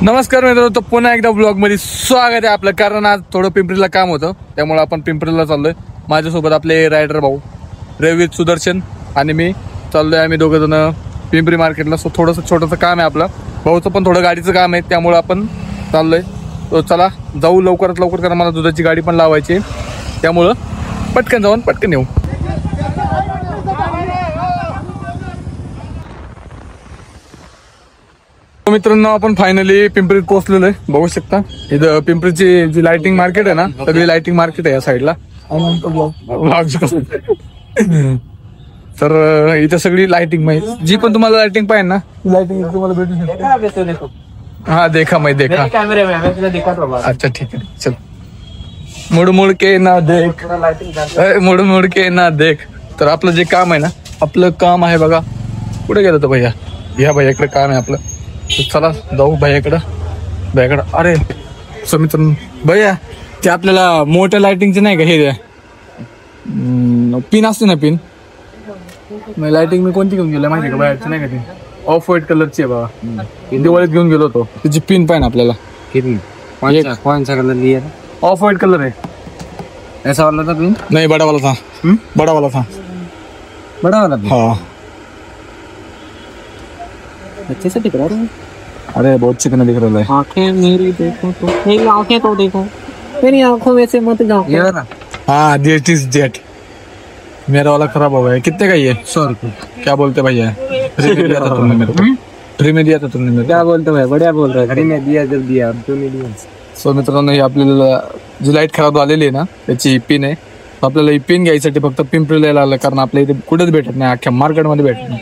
नमस्कार मित्रांनो, तो पुन्हा एकदा ब्लॉग मध्ये स्वागत आहे आपलं. कारण आज थोडं पिंपरीला काम होतं, त्यामुळे आपण पिंपरीला चाललोय. माझ्यासोबत आपले रायडर भाऊ रवी, सुदर्शन आणि मी चाललोय. आम्ही दोघं जण पिंपरी मार्केटला. सो थोडंसं छोटंसं काम आहे आपलं. भाऊचं पण थोडं गाडीचं काम आहे, त्यामुळे आपण चाललोय. तो चला जाऊ लवकरात लवकर, कारण मला दुधाची गाडी पण लावायची, त्यामुळं पटकन जाऊन पटकन येऊ. मित्रांनो, आपण फायनली पिंपरीत पोहोचलेलो आहे. बघू शकता इथं पिंपरीची जी लाइटिंग मार्केट आहे ना, सगळी लाइटिंग मार्केट आहे या साईडला. तर इथं सगळी लाइटिंग माहिती, जी पण तुम्हाला लाइटिंग पाहिजे ना, लाइटिंग तुम्हाला भेटू शकते. हा देखा मैं देखा. अच्छा ठीक आहे, चल. मुड़ मुड़ के ना देख, मुड़ मुड़ के ना देख. तर आपलं जे काम आहे ना, आपलं काम आहे बघा. कुठे गेलं तर भैया? या भैयाकडे काम आहे आपलं. चला जाऊ भैयाकडं. अरे सो मित्रांनो, भैया ते आपल्याला मोठ्या लाइटिंगचे नाही का, हे पिन असते ना, पिन लाइटिंग मी कोणती घेऊन गेलो माहिती का? बाहेरची नाही का, ती ऑफ व्हाईट कलरची आहे बघा. दिवाळीत घेऊन गेलो होतो. त्याची पिन पाहिजे आपल्याला. कौन-सा कलर लिया? ऑफ व्हाईट कलर आहे. ऐसा वाला था पिन? नहीं, बड़ा वाला था. बड़ा वाला था. बड़ा वाला पिन? हाँ. अच्छे से दिख रहा है. अरे बहुत चिकना दिख रहा है. आंखें मेरी देखो तो, मेरी आंखें तो देखो, मेरी आंखों में से मत जाओ. ये ना? हाँ, दिस इज जेट. मेरा वाला खराब हो गया. कितने का ये? 100 रुपये. क्या बोलते भैया? फ्री में दिया था तुमने मेरे को. फ्री में दिया था तुमने मेरे को. क्या बोलते भाई? बढ़िया बोल रहा है. फ्री में दिया जब दिया, अब क्यों नहीं दिया? सो मित्रांनो, ही आपल्याला जी लाईट खराब झालेली आहे ना, त्याची पिन आहे. आपल्याला ही पिन घ्यायसाठी फक्त पिंपरीला यायला लागलं, कारण आपल्या इथे कुठेच भेटत नाही, अख्ख्या मार्केटमध्ये भेटत नाही.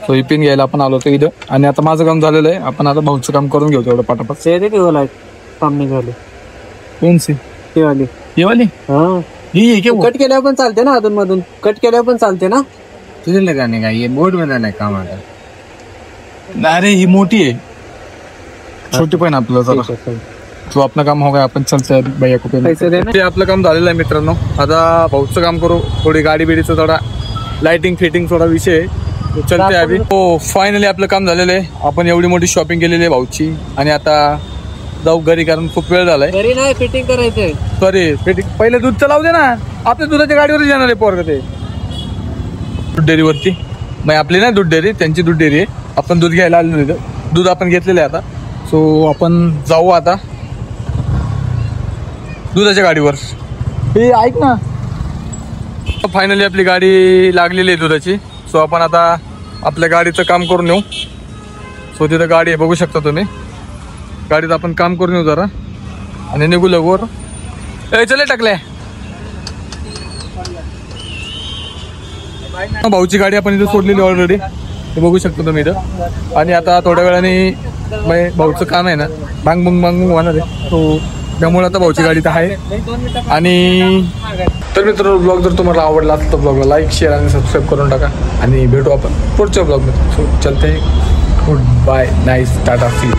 सो ही पिन घ्यायला आपण आलो होतो इथं. आणि आता माझं काम झालेलं आहे, आपण आता भाऊचं काम करून घेऊ तेवढं पटापट. सामने वाले कौन सी? ये वाली. ये वाली? हाँ, ही क्या? कट केल्यावर पण चालते ना, अधून मधून कट केल्यावर पण चालते ना. तुझे लगाने का ये बोर्ड बनाने का काम आता. अरे ही मोठी आहे, छोटी पण आपल्याला. चला तो आपलं काम हो गया, आपण चलते भैया को पैसे देना. ते आपलं काम झालेलं आहे मित्रांनो. आता भाऊचं काम करू. थोडी गाडी बिडीचं थोडा लाइटिंग फिटिंग थोडा विषय आहे, चलते अभी. हो, फायनली आपलं काम झालेलं आहे. आपण एवढी मोठी शॉपिंग केलेली आहे भाऊची, आणि आता जाऊ घरी, कारण खूप वेळ झालाय. घरी नाही, फिटिंग करायचंय. सॉरी, फिटिंग पहिले दूध चलावू दे ना. आपल्या दुधाच्या गाडीवरच येणार आहे पोरग. ते दूध डेअरीवरती, मग आपली नाही दूध डेअरी, त्यांची दूध डेअरी आहे. आपण दूध घ्यायला आलेलो इथं. दूध आपण घेतलेलं आहे आता. सो आपण जाऊ आता दुधाच्या गाडीवर. हे ऐक ना, फायनली आपली गाडी लागलेली आहे दुधाची. सो आपण आता आपल्या गाडीचं काम करून येऊ. सो तिथं गाडी आहे, बघू शकता तुम्ही. गाडीत आपण काम करून येऊ जरा, आणि निघू लवकर. चले टाकले. भाऊची गाडी आपण इथं सोडलेली ऑलरेडी, ते बघू शकतो तुम्ही इथं. आणि आता थोड्या वेळाने भाऊचं काम आहे ना, बांग बुंग बांग बुंग होणार आहे. सो त्यामुळे आता भाऊची गाडी तर आहे. आणि तर मित्रांनो, ब्लॉग जर तुम्हाला आवडला तर ब्लॉगला लाईक, शेअर आणि सबस्क्राईब करून टाका. आणि भेटू आपण पुढच्या ब्लॉगमध्ये. सो चलते, good bye, nice, tata, C.